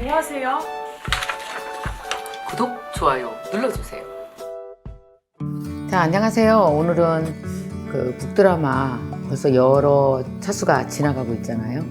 뭐 하세요? 구독, 좋아요 눌러주세요. 자, 안녕하세요. 오늘은 그 북드라마 벌써 여러 차수가 지나가고 있잖아요.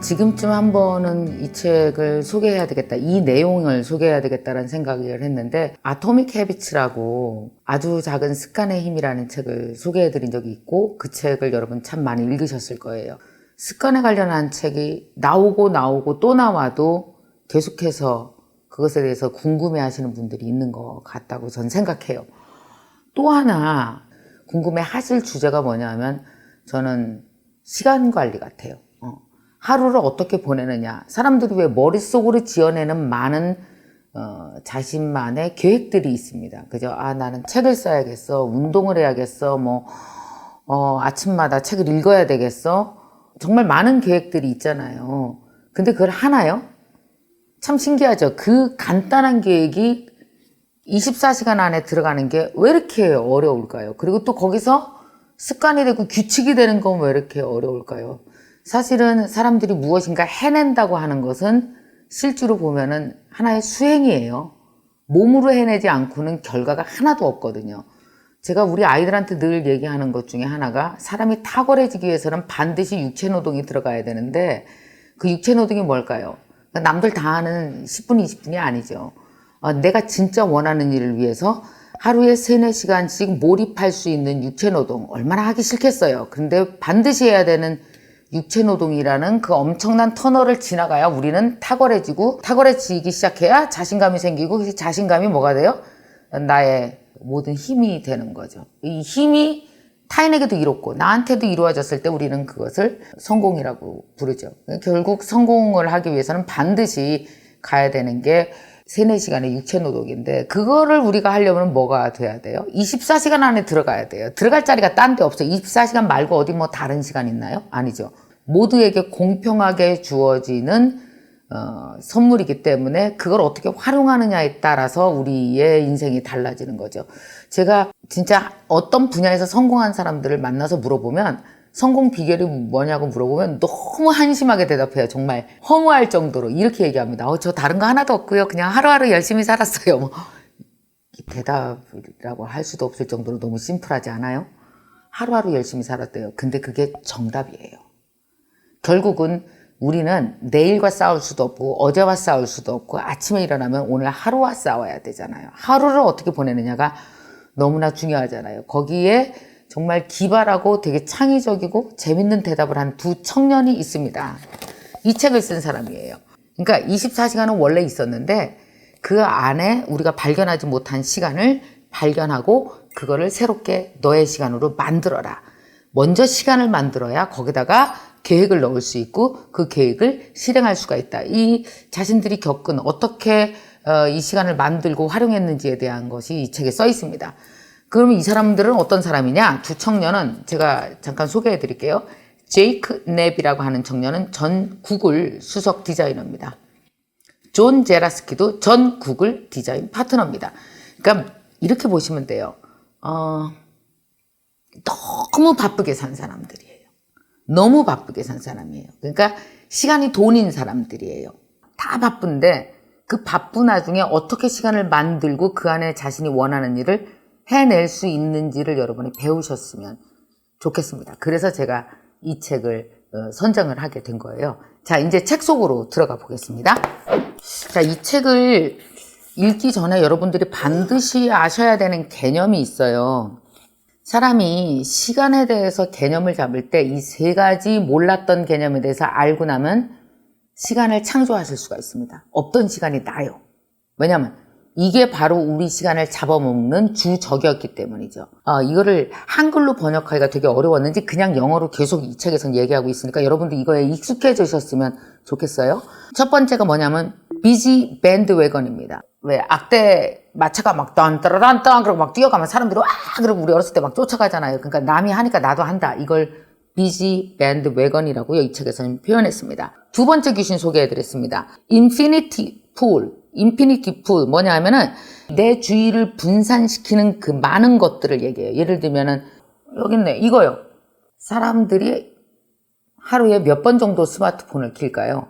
지금쯤 한 번은 이 책을 소개해야 되겠다, 이 내용을 소개해야 되겠다라는 생각을 했는데, 아토믹 헤비츠라고 아주 작은 습관의 힘이라는 책을 소개해드린 적이 있고, 그 책을 여러분 참 많이 읽으셨을 거예요. 습관에 관련한 책이 나오고 또 나와도 계속해서 그것에 대해서 궁금해 하시는 분들이 있는 것 같다고 전 생각해요. 또 하나 궁금해 하실 주제가 뭐냐면, 저는 시간 관리 같아요. 하루를 어떻게 보내느냐. 사람들이 왜 머릿속으로 지어내는 많은 자신만의 계획들이 있습니다. 그죠? 아, 나는 책을 써야겠어. 운동을 해야겠어. 아침마다 책을 읽어야 되겠어. 정말 많은 계획들이 있잖아요. 근데 그걸 하나요? 참 신기하죠. 그 간단한 계획이 24시간 안에 들어가는 게 왜 이렇게 어려울까요? 그리고 또 거기서 습관이 되고 규칙이 되는 건 왜 이렇게 어려울까요? 사실은 사람들이 무엇인가 해낸다고 하는 것은 실제로 보면은 하나의 수행이에요. 몸으로 해내지 않고는 결과가 하나도 없거든요. 제가 우리 아이들한테 늘 얘기하는 것 중에 하나가, 사람이 탁월해지기 위해서는 반드시 육체 노동이 들어가야 되는데, 그 육체 노동이 뭘까요? 남들 다 하는 10분, 20분이 아니죠. 내가 진짜 원하는 일을 위해서 하루에 3, 4시간씩 몰입할 수 있는 육체 노동, 얼마나 하기 싫겠어요. 그런데 반드시 해야 되는 육체 노동이라는 그 엄청난 터널을 지나가야 우리는 탁월해지기 시작해야 자신감이 생기고, 그 자신감이 뭐가 돼요? 나의 모든 힘이 되는 거죠. 이 힘이 타인에게도 이롭고 나한테도 이루어졌을 때 우리는 그것을 성공이라고 부르죠. 결국 성공을 하기 위해서는 반드시 가야 되는 게 3, 4시간의 육체 노동인데, 그거를 우리가 하려면 뭐가 돼야 돼요? 24시간 안에 들어가야 돼요. 들어갈 자리가 딴 데 없어요. 24시간 말고 어디 다른 시간 있나요? 아니죠. 모두에게 공평하게 주어지는 선물이기 때문에 그걸 어떻게 활용하느냐에 따라서 우리의 인생이 달라지는 거죠. 제가 진짜 어떤 분야에서 성공한 사람들을 만나서 물어보면, 성공 비결이 뭐냐고 물어보면 너무 한심하게 대답해요. 정말 허무할 정도로 이렇게 얘기합니다. 저 다른 거 하나도 없고요. 그냥 하루하루 열심히 살았어요. 대답이라고 할 수도 없을 정도로 너무 심플하지 않아요? 하루하루 열심히 살았대요. 근데 그게 정답이에요. 결국은 우리는 내일과 싸울 수도 없고 어제와 싸울 수도 없고, 아침에 일어나면 오늘 하루와 싸워야 되잖아요. 하루를 어떻게 보내느냐가 너무나 중요하잖아요. 거기에 정말 기발하고 되게 창의적이고 재밌는 대답을 한 두 청년이 있습니다. 이 책을 쓴 사람이에요. 그러니까 24시간은 원래 있었는데 그 안에 우리가 발견하지 못한 시간을 발견하고 그거를 새롭게 너의 시간으로 만들어라. 먼저 시간을 만들어야 거기다가 계획을 넣을 수 있고 그 계획을 실행할 수가 있다. 이 자신들이 겪은 어떻게 이 시간을 만들고 활용했는지에 대한 것이 이 책에 써 있습니다. 그러면 이 사람들은 어떤 사람이냐? 두 청년은 제가 잠깐 소개해 드릴게요. 제이크 넵이라고 하는 청년은 전 구글 수석 디자이너입니다. 존 제라스키도 전 구글 디자인 파트너입니다. 그러니까 이렇게 보시면 돼요. 너무 바쁘게 산 사람들이에요. 너무 바쁘게 산 사람이에요. 그러니까 시간이 돈인 사람들이에요. 다 바쁜데 그 바쁜 와중에 어떻게 시간을 만들고 그 안에 자신이 원하는 일을 해낼 수 있는지를 여러분이 배우셨으면 좋겠습니다. 그래서 제가 이 책을 선정을 하게 된 거예요. 자, 이제 책 속으로 들어가 보겠습니다. 자, 이 책을 읽기 전에 여러분들이 반드시 아셔야 되는 개념이 있어요. 사람이 시간에 대해서 개념을 잡을 때 이 3가지 몰랐던 개념에 대해서 알고 나면 시간을 창조하실 수가 있습니다. 없던 시간이 나요. 왜냐하면 이게 바로 우리 시간을 잡아먹는 주적이었기 때문이죠. 이거를 한글로 번역하기가 되게 어려웠는지 그냥 영어로 계속 이 책에서는 얘기하고 있으니까 여러분들 이거에 익숙해지셨으면 좋겠어요. 첫 번째가 뭐냐면 비지 밴드웨건입니다. 왜 악대 마차가 막 딴따라란딴 그러고 막 뛰어가면 사람들이 와 그러고 우리 어렸을 때 막 쫓아가잖아요. 그러니까 남이 하니까 나도 한다. 이걸 비지 밴드웨건이라고요. 이 책에서는 표현했습니다. 두 번째 귀신 소개해드렸습니다. 인피니티 풀 뭐냐 하면은 내 주의를 분산시키는 그 많은 것들을 얘기해요. 예를 들면은 여기 있네. 이거요. 사람들이 하루에 몇 번 정도 스마트폰을 킬까요?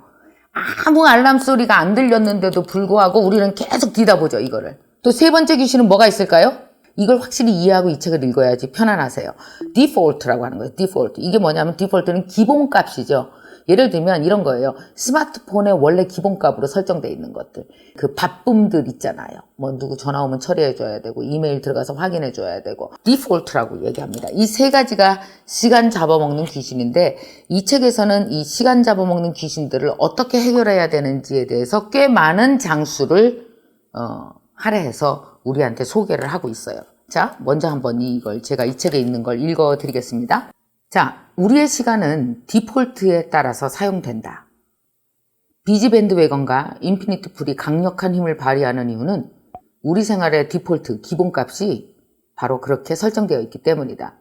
아무 알람 소리가 안 들렸는데도 불구하고 우리는 계속 뒤다보죠, 이거를. 또 세 번째 귀신은 뭐가 있을까요? 이걸 확실히 이해하고 이 책을 읽어야지 편안하세요. 디폴트라고 하는 거예요. 디폴트. 이게 뭐냐면 디폴트는 기본값이죠. 예를 들면 이런 거예요. 스마트폰에 원래 기본값으로 설정되어 있는 것들. 그 바쁨들 있잖아요. 뭐 누구 전화 오면 처리해줘야 되고 이메일 들어가서 확인해줘야 되고 디폴트라고 얘기합니다. 이 세 가지가 시간 잡아먹는 귀신인데 이 책에서는 이 시간 잡아먹는 귀신들을 어떻게 해결해야 되는지에 대해서 꽤 많은 장수를 할애해서 우리한테 소개를 하고 있어요. 자, 먼저 한번 이걸 제가 이 책에 있는 걸 읽어드리겠습니다. 자, 우리의 시간은 디폴트에 따라서 사용된다. 비지 밴드웨건과 인피니트 풀이 강력한 힘을 발휘하는 이유는 우리 생활의 디폴트, 기본값이 바로 그렇게 설정되어 있기 때문이다.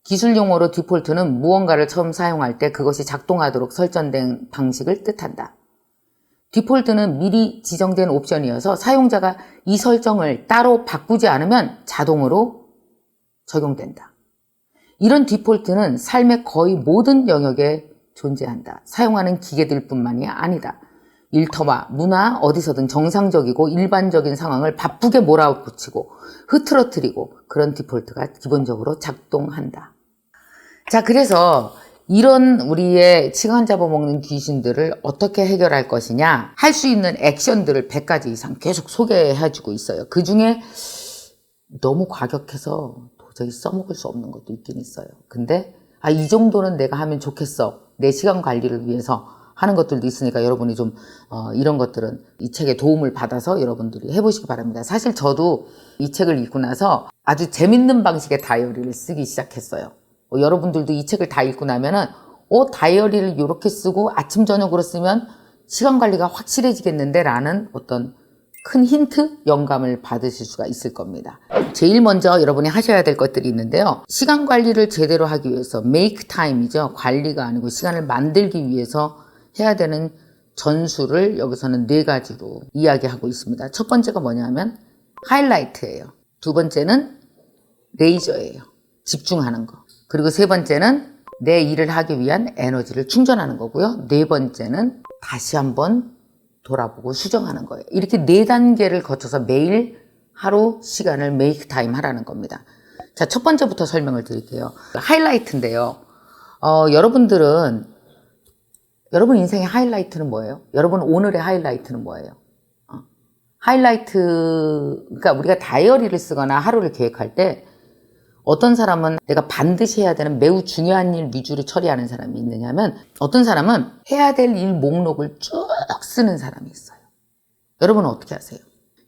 기술 용어로 디폴트는 무언가를 처음 사용할 때 그것이 작동하도록 설정된 방식을 뜻한다. 디폴트는 미리 지정된 옵션이어서 사용자가 이 설정을 따로 바꾸지 않으면 자동으로 적용된다. 이런 디폴트는 삶의 거의 모든 영역에 존재한다. 사용하는 기계들뿐만이 아니다. 일터와 문화 어디서든 정상적이고 일반적인 상황을 바쁘게 몰아붙이고 흐트러뜨리고 그런 디폴트가 기본적으로 작동한다. 자, 그래서 이런 우리의 시간 잡아먹는 귀신들을 어떻게 해결할 것이냐, 할 수 있는 액션들을 100가지 이상 계속 소개해주고 있어요. 그 중에 너무 과격해서 도저히 써먹을 수 없는 것도 있긴 있어요. 근데 이 정도는 내가 하면 좋겠어, 내 시간 관리를 위해서 하는 것들도 있으니까 여러분이 좀 이런 것들은 이 책의 도움을 받아서 여러분들이 해보시기 바랍니다. 사실 저도 이 책을 읽고 나서 아주 재밌는 방식의 다이어리를 쓰기 시작했어요. 여러분들도 이 책을 다 읽고 나면은 다이어리를 이렇게 쓰고 아침 저녁으로 쓰면 시간 관리가 확실해지겠는데 라는 어떤 큰 힌트, 영감을 받으실 수가 있을 겁니다. 제일 먼저 여러분이 하셔야 될 것들이 있는데요. 시간 관리를 제대로 하기 위해서 make time이죠. 관리가 아니고 시간을 만들기 위해서 해야 되는 전술을 여기서는 4가지로 이야기하고 있습니다. 첫 번째가 뭐냐면 하이라이트예요. 두 번째는 레이저예요. 집중하는 거. 그리고 세 번째는 내 일을 하기 위한 에너지를 충전하는 거고요. 네 번째는 다시 한번 돌아보고 수정하는 거예요. 이렇게 4단계를 거쳐서 매일 하루 시간을 make time 하라는 겁니다. 자, 첫 번째부터 설명을 드릴게요. 하이라이트인데요. 여러분 인생의 하이라이트는 뭐예요? 여러분 오늘의 하이라이트는 뭐예요? 그러니까 우리가 다이어리를 쓰거나 하루를 계획할 때 어떤 사람은 내가 반드시 해야 되는 매우 중요한 일 위주로 처리하는 사람이 있느냐면, 어떤 사람은 해야 될 일 목록을 쭉 쓰는 사람이 있어요. 여러분은 어떻게 하세요?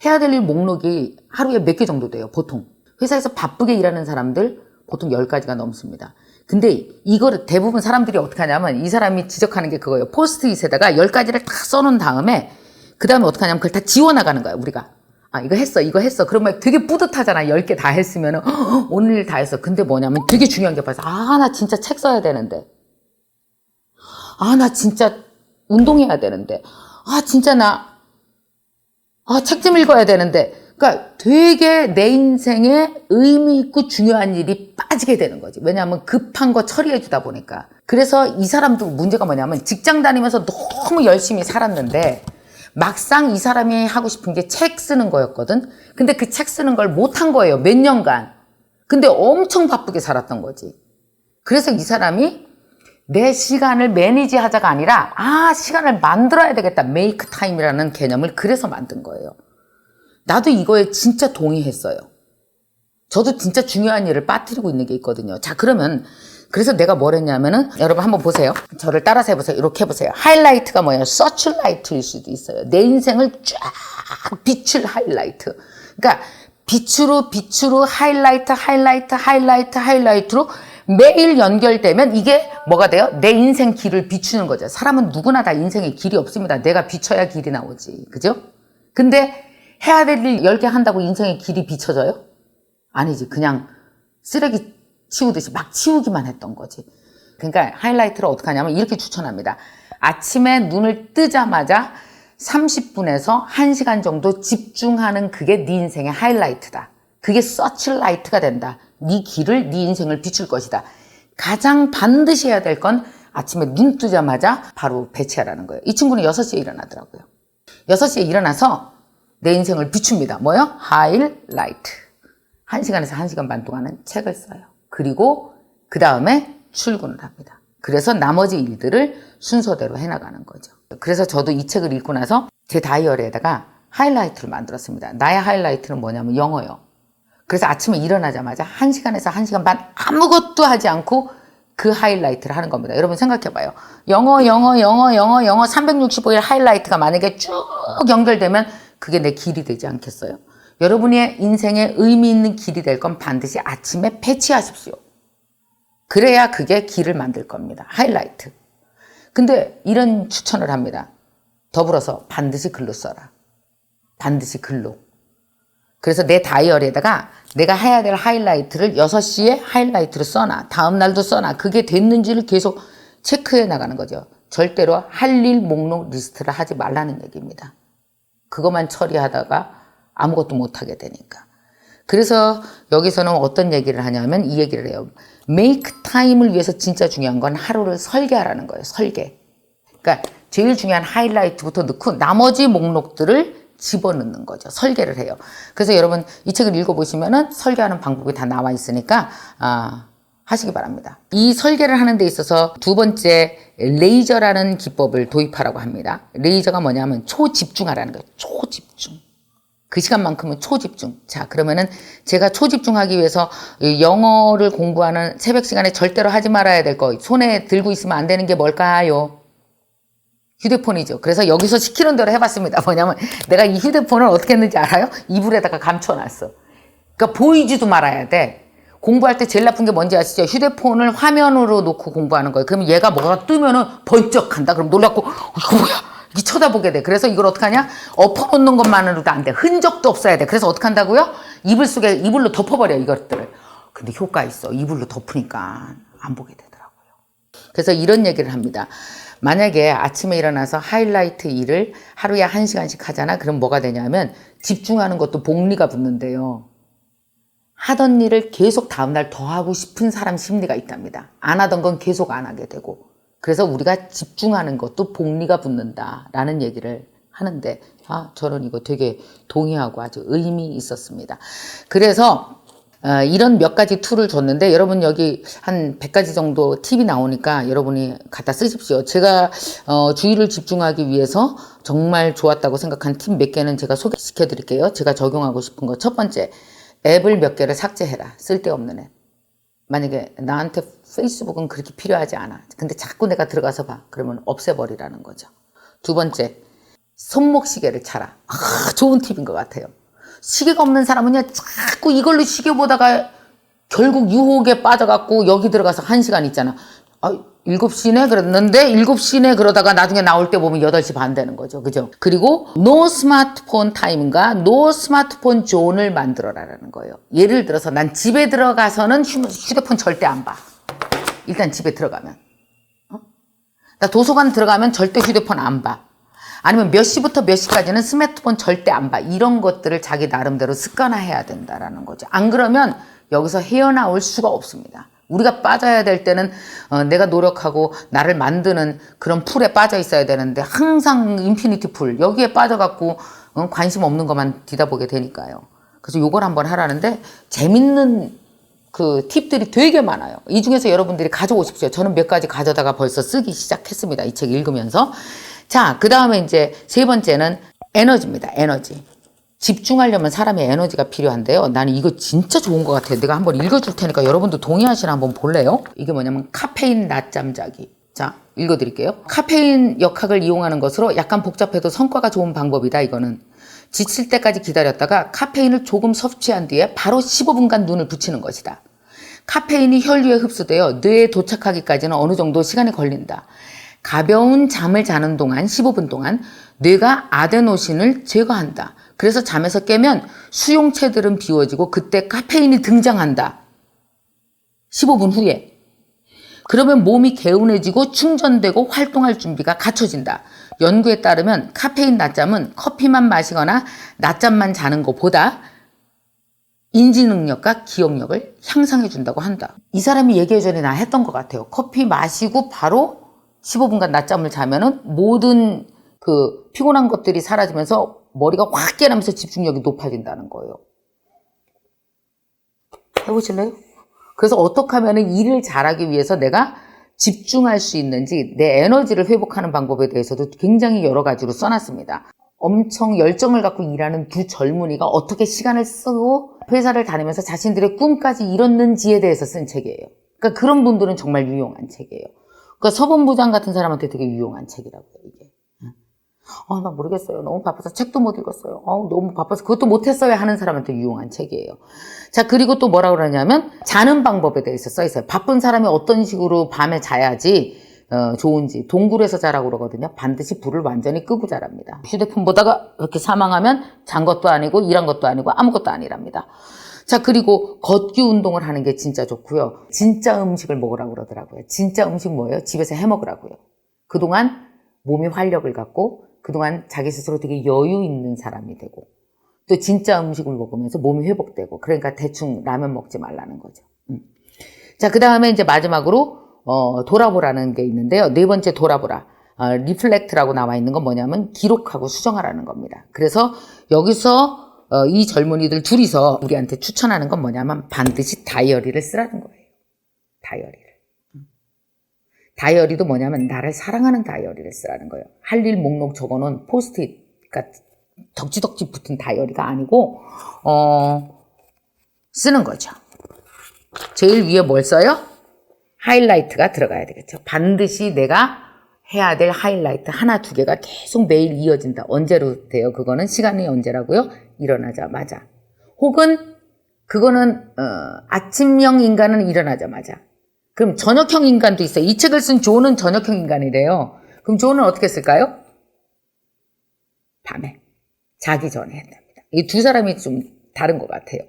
해야 될 일 목록이 하루에 몇 개 정도 돼요, 보통. 회사에서 바쁘게 일하는 사람들 보통 10가지가 넘습니다. 근데 이거를 대부분 사람들이 어떻게 하냐면, 이 사람이 지적하는 게 그거예요. 포스트잇에다가 10가지를 다 써놓은 다음에 그 다음에 어떻게 하냐면 그걸 다 지워나가는 거야, 우리가. 이거 했어. 그러면 되게 뿌듯하잖아. 10개 다 했으면 오늘 일 다 했어. 근데 뭐냐면 되게 중요한 게 봐서 나 진짜 책 써야 되는데. 나 진짜 운동해야 되는데. 진짜 나 책 좀 읽어야 되는데. 그러니까 되게 내 인생에 의미 있고 중요한 일이 빠지게 되는 거지. 왜냐하면 급한 거 처리해 주다 보니까. 그래서 이 사람도 문제가 뭐냐면 직장 다니면서 너무 열심히 살았는데 막상 이 사람이 하고 싶은 게 책 쓰는 거였거든. 근데 그 책 쓰는 걸 못한 거예요, 몇 년간. 근데 엄청 바쁘게 살았던 거지. 그래서 이 사람이 내 시간을 매니지 하자가 아니라 시간을 만들어야 되겠다, 메이크 타임이라는 개념을 그래서 만든 거예요. 나도 이거에 진짜 동의했어요. 저도 진짜 중요한 일을 빠뜨리고 있는 게 있거든요. 자, 그래서 내가 뭘 했냐면은, 여러분 한번 보세요. 저를 따라서 해보세요. 이렇게 해보세요. 하이라이트가 뭐예요? 서출라이트일 수도 있어요. 내 인생을 쫙 비출 하이라이트. 그러니까 빛으로 하이라이트로 매일 연결되면 이게 뭐가 돼요? 내 인생 길을 비추는 거죠. 사람은 누구나 다 인생에 길이 없습니다. 내가 비춰야 길이 나오지. 그죠? 근데 해야 될 일 10개 한다고 인생의 길이 비춰져요? 아니지. 그냥 쓰레기 치우듯이 막 치우기만 했던 거지. 그러니까 하이라이트를 어떻게 하냐면 이렇게 추천합니다. 아침에 눈을 뜨자마자 30분에서 1시간 정도 집중하는 그게 네 인생의 하이라이트다. 그게 서치라이트가 된다. 네 길을, 네 인생을 비출 것이다. 가장 반드시 해야 될 건 아침에 눈 뜨자마자 바로 배치하라는 거예요. 이 친구는 6시에 일어나더라고요. 6시에 일어나서 내 인생을 비춥니다. 뭐요? 하이라이트. 1시간에서 1시간 반 동안은 책을 써요. 그리고 그 다음에 출근을 합니다. 그래서 나머지 일들을 순서대로 해나가는 거죠. 그래서 저도 이 책을 읽고 나서 제 다이어리에다가 하이라이트를 만들었습니다. 나의 하이라이트는 뭐냐면 영어요. 그래서 아침에 일어나자마자 1시간에서 1시간 반 아무것도 하지 않고 그 하이라이트를 하는 겁니다. 여러분 생각해봐요. 영어 365일 하이라이트가 만약에 쭉 연결되면 그게 내 길이 되지 않겠어요? 여러분의 인생에 의미 있는 길이 될 건 반드시 아침에 배치하십시오. 그래야 그게 길을 만들 겁니다. 하이라이트. 근데 이런 추천을 합니다. 더불어서 반드시 글로 써라. 반드시 글로. 그래서 내 다이어리에다가 내가 해야 될 하이라이트를 6시에 하이라이트로 써놔. 다음 날도 써놔. 그게 됐는지를 계속 체크해 나가는 거죠. 절대로 할 일 목록 리스트를 하지 말라는 얘기입니다. 그것만 처리하다가 아무것도 못하게 되니까. 그래서 여기서는 어떤 얘기를 하냐면 이 얘기를 해요. make time을 위해서 진짜 중요한 건 하루를 설계하라는 거예요. 설계. 그러니까 제일 중요한 하이라이트부터 넣고 나머지 목록들을 집어넣는 거죠. 설계를 해요. 그래서 여러분 이 책을 읽어보시면은 설계하는 방법이 다 나와 있으니까 하시기 바랍니다. 이 설계를 하는 데 있어서 두 번째 레이저라는 기법을 도입하라고 합니다. 레이저가 뭐냐면 초집중하라는 거예요. 초집중. 그 시간만큼은 초집중. 자, 그러면은 제가 초집중하기 위해서 영어를 공부하는 새벽 시간에 절대로 하지 말아야 될 거, 손에 들고 있으면 안 되는 게 뭘까요? 휴대폰이죠. 그래서 여기서 시키는 대로 해봤습니다. 뭐냐면 내가 이 휴대폰을 어떻게 했는지 알아요? 이불에다가 감춰놨어. 그러니까 보이지도 말아야 돼. 공부할 때 제일 나쁜 게 뭔지 아시죠? 휴대폰을 화면으로 놓고 공부하는 거예요. 그러면 얘가 뭐가 뜨면은 번쩍한다. 그럼 놀랍고 이거 뭐야? 이렇게 쳐다보게 돼. 그래서 이걸 어떡하냐? 엎어놓는 것만으로도 안 돼. 흔적도 없어야 돼. 그래서 어떻게 한다고요? 이불 속에 이불로 덮어버려 이것들을. 근데 효과 있어. 이불로 덮으니까 안 보게 되더라고요. 그래서 이런 얘기를 합니다. 만약에 아침에 일어나서 하이라이트 일을 하루에 1시간씩 하잖아. 그럼 뭐가 되냐면 집중하는 것도 복리가 붙는데요. 하던 일을 계속 다음날 더 하고 싶은 사람 심리가 있답니다. 안 하던 건 계속 안 하게 되고. 그래서 우리가 집중하는 것도 복리가 붙는다라는 얘기를 하는데 저는 이거 되게 동의하고 아주 의미 있었습니다. 그래서 이런 몇 가지 툴을 줬는데 여러분 여기 한 100가지 정도 팁이 나오니까 여러분이 갖다 쓰십시오. 제가 주의를 집중하기 위해서 정말 좋았다고 생각한 팁 몇 개는 제가 소개시켜 드릴게요. 제가 적용하고 싶은 거. 첫 번째, 앱을 몇 개를 삭제해라. 쓸데없는 앱. 만약에 나한테 페이스북은 그렇게 필요하지 않아. 근데 자꾸 내가 들어가서 봐. 그러면 없애버리라는 거죠. 두 번째, 손목시계를 차라. 좋은 팁인 것 같아요. 시계가 없는 사람은요, 자꾸 이걸로 시계 보다가 결국 유혹에 빠져갖고 여기 들어가서 1시간 있잖아. 7시네 그랬는데 7시네 그러다가 나중에 나올 때 보면 8시 반 되는 거죠. 그죠? 그리고 no 스마트폰 타임과 no 스마트폰 존을 만들어라라는 거예요. 예를 들어서 난 집에 들어가서는 휴대폰 절대 안 봐. 일단 집에 들어가면. 나 도서관 들어가면 절대 휴대폰 안 봐. 아니면 몇 시부터 몇 시까지는 스마트폰 절대 안 봐. 이런 것들을 자기 나름대로 습관화해야 된다라는 거죠. 안 그러면 여기서 헤어나올 수가 없습니다. 우리가 빠져야 될 때는 내가 노력하고 나를 만드는 그런 풀에 빠져 있어야 되는데 항상 인피니티 풀 여기에 빠져갖고 관심 없는 것만 뒤다보게 되니까요. 그래서 요걸 한번 하라는데 재밌는 그 팁들이 되게 많아요. 이 중에서 여러분들이 가져오십시오. 저는 몇 가지 가져다가 벌써 쓰기 시작했습니다. 이 책 읽으면서. 자, 그 다음에 이제 세 번째는 에너지입니다. 에너지. 집중하려면 사람의 에너지가 필요한데요. 나는 이거 진짜 좋은 것 같아요. 내가 한번 읽어줄 테니까 여러분도 동의하시나 한번 볼래요? 이게 뭐냐면 카페인 낮잠 자기. 자, 읽어드릴게요. 카페인 역학을 이용하는 것으로 약간 복잡해도 성과가 좋은 방법이다. 이거는 지칠 때까지 기다렸다가 카페인을 조금 섭취한 뒤에 바로 15분간 눈을 붙이는 것이다. 카페인이 혈류에 흡수되어 뇌에 도착하기까지는 어느 정도 시간이 걸린다. 가벼운 잠을 자는 동안 15분 동안 뇌가 아데노신을 제거한다. 그래서 잠에서 깨면 수용체들은 비워지고 그때 카페인이 등장한다. 15분 후에. 그러면 몸이 개운해지고 충전되고 활동할 준비가 갖춰진다. 연구에 따르면 카페인 낮잠은 커피만 마시거나 낮잠만 자는 것보다 인지 능력과 기억력을 향상해 준다고 한다. 이 사람이 얘기해 전에 나 했던 것 같아요. 커피 마시고 바로 15분간 낮잠을 자면은 모든 그 피곤한 것들이 사라지면서 머리가 확 깨나면서 집중력이 높아진다는 거예요. 해보실래요? 그래서 어떻게 하면 일을 잘하기 위해서 내가 집중할 수 있는지 내 에너지를 회복하는 방법에 대해서도 굉장히 여러 가지로 써놨습니다. 엄청 열정을 갖고 일하는 두 젊은이가 어떻게 시간을 쓰고 회사를 다니면서 자신들의 꿈까지 이뤘는지에 대해서 쓴 책이에요. 그러니까 그런 분들은 정말 유용한 책이에요. 그러니까 서본부장 같은 사람한테 되게 유용한 책이라고요, 이게. 나 모르겠어요. 너무 바빠서 책도 못 읽었어요. 너무 바빠서 그것도 못했어야 하는 사람한테 유용한 책이에요. 자, 그리고 또 뭐라고 그러냐면 자는 방법에 대해서 써 있어요. 바쁜 사람이 어떤 식으로 밤에 자야지 좋은지. 동굴에서 자라고 그러거든요. 반드시 불을 완전히 끄고 자랍니다. 휴대폰 보다가 이렇게 사망하면 잔 것도 아니고 일한 것도 아니고 아무것도 아니랍니다. 자, 그리고 걷기 운동을 하는 게 진짜 좋고요. 진짜 음식을 먹으라고 그러더라고요. 진짜 음식 뭐예요? 집에서 해 먹으라고요. 그동안 몸이 활력을 갖고 그동안 자기 스스로 되게 여유 있는 사람이 되고 또 진짜 음식을 먹으면서 몸이 회복되고 그러니까 대충 라면 먹지 말라는 거죠. 자, 그 다음에 이제 마지막으로 돌아보라는 게 있는데요. 네 번째 돌아보라. 리플렉트라고 나와 있는 건 뭐냐면 기록하고 수정하라는 겁니다. 그래서 여기서 이 젊은이들 둘이서 우리한테 추천하는 건 뭐냐면 반드시 다이어리를 쓰라는 거예요. 다이어리를. 다이어리도 뭐냐면 나를 사랑하는 다이어리를 쓰라는 거예요. 할 일 목록 적어놓은 포스트잇, 그러니까 덕지덕지 붙은 다이어리가 아니고 쓰는 거죠. 제일 위에 뭘 써요? 하이라이트가 들어가야 되겠죠. 반드시 내가 해야 될 하이라이트 하나 두 개가 계속 매일 이어진다. 언제로 돼요? 그거는 시간이 언제라고요? 일어나자마자. 혹은 그거는 아침형 인간은 일어나자마자. 그럼 저녁형 인간도 있어요. 이 책을 쓴 존은 저녁형 인간이래요. 그럼 존은 어떻게 쓸까요? 밤에. 자기 전에 한답니다. 이 두 사람이 좀 다른 것 같아요.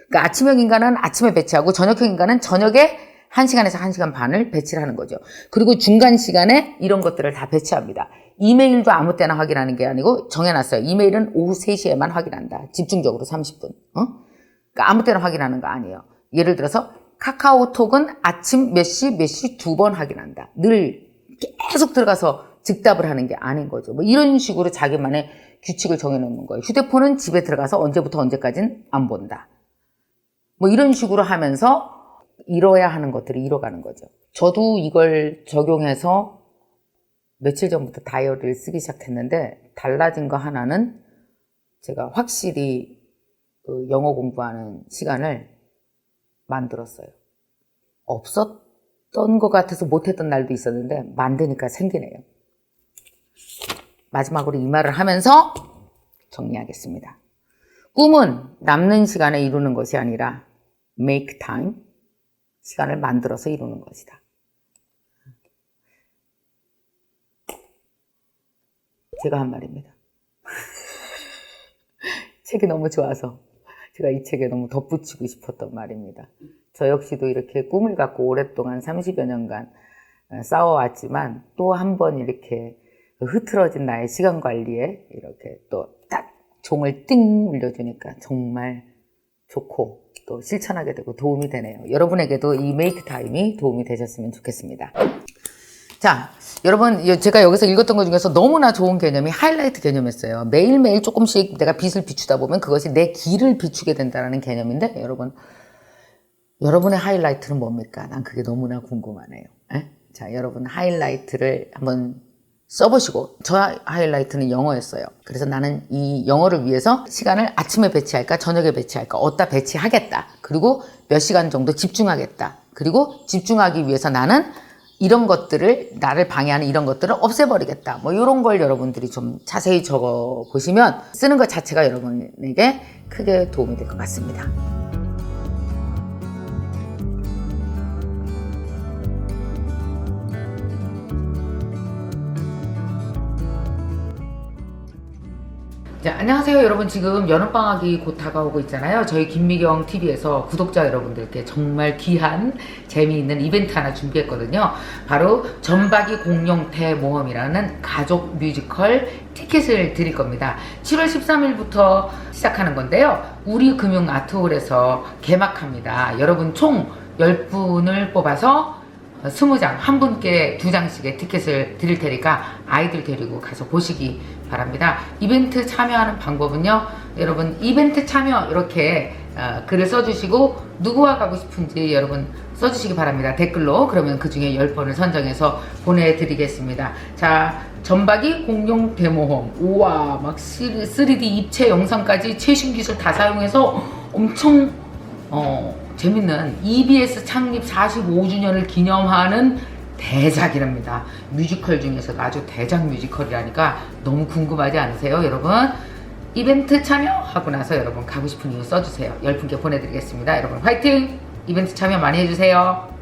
그러니까 아침형 인간은 아침에 배치하고 저녁형 인간은 저녁에 1시간에서 1시간 반을 배치를 하는 거죠. 그리고 중간 시간에 이런 것들을 다 배치합니다. 이메일도 아무 때나 확인하는 게 아니고 정해놨어요. 이메일은 오후 3시에만 확인한다. 집중적으로 30분. 그러니까 아무 때나 확인하는 거 아니에요. 예를 들어서 카카오톡은 아침 몇 시 2번 확인한다. 늘 계속 들어가서 즉답을 하는 게 아닌 거죠. 뭐 이런 식으로 자기만의 규칙을 정해놓는 거예요. 휴대폰은 집에 들어가서 언제부터 언제까지는 안 본다. 뭐 이런 식으로 하면서 이뤄야 하는 것들을 이뤄가는 거죠. 저도 이걸 적용해서 며칠 전부터 다이어리를 쓰기 시작했는데 달라진 거 하나는 제가 확실히 영어 공부하는 시간을 만들었어요. 없었던 것 같아서 못했던 날도 있었는데 만드니까 생기네요. 마지막으로 이 말을 하면서 정리하겠습니다. 꿈은 남는 시간에 이루는 것이 아니라 make time, 시간을 만들어서 이루는 것이다. 제가 한 말입니다. 책이 너무 좋아서 제가 이 책에 너무 덧붙이고 싶었던 말입니다. 저 역시도 이렇게 꿈을 갖고 오랫동안 30여 년간 싸워왔지만 또 한 번 이렇게 흐트러진 나의 시간 관리에 이렇게 또 딱 종을 띵 울려주니까 정말 좋고 또 실천하게 되고 도움이 되네요. 여러분에게도 이 메이크 타임이 도움이 되셨으면 좋겠습니다. 자, 여러분, 제가 여기서 읽었던 것 중에서 너무나 좋은 개념이 하이라이트 개념이었어요. 매일매일 조금씩 내가 빛을 비추다 보면 그것이 내 길을 비추게 된다는 개념인데, 여러분의 하이라이트는 뭡니까? 난 그게 너무나 궁금하네요. 자, 여러분 하이라이트를 한번 써보시고, 저 하이라이트는 영어였어요. 그래서 나는 이 영어를 위해서 시간을 아침에 배치할까, 저녁에 배치할까, 어디다 배치하겠다. 그리고 몇 시간 정도 집중하겠다. 그리고 집중하기 위해서 나는 이런 것들을, 나를 방해하는 이런 것들을 없애버리겠다. 뭐 이런 걸 여러분들이 좀 자세히 적어 보시면 쓰는 것 자체가 여러분에게 크게 도움이 될 것 같습니다. 자, 안녕하세요 여러분. 지금 여름방학이 곧 다가오고 있잖아요. 저희 김미경 TV에서 구독자 여러분들께 정말 귀한 재미있는 이벤트 하나 준비했거든요. 바로 전박이 공룡 대모험이라는 가족 뮤지컬 티켓을 드릴 겁니다. 7월 13일부터 시작하는 건데요. 우리금융아트홀에서 개막합니다. 여러분 총 10분을 뽑아서 20장, 한 분께 2장씩의 티켓을 드릴 테니까 아이들 데리고 가서 보시기 바랍니다. 이벤트 참여하는 방법은요, 여러분 이벤트 참여 이렇게 글을 써주시고 누구와 가고 싶은지 여러분 써주시기 바랍니다. 댓글로. 그러면 그 중에 10번을 선정해서 보내드리겠습니다. 자, 전박이 공룡 데모홈. 우와, 막 3D 입체 영상까지 최신 기술 다 사용해서 엄청 재밌는 EBS 창립 45주년을 기념하는 대작이랍니다. 뮤지컬 중에서도 아주 대작 뮤지컬이라니까 너무 궁금하지 않으세요, 여러분? 이벤트 참여하고 나서 여러분 가고 싶은 이유 써주세요. 10분께 보내드리겠습니다. 여러분 화이팅! 이벤트 참여 많이 해주세요.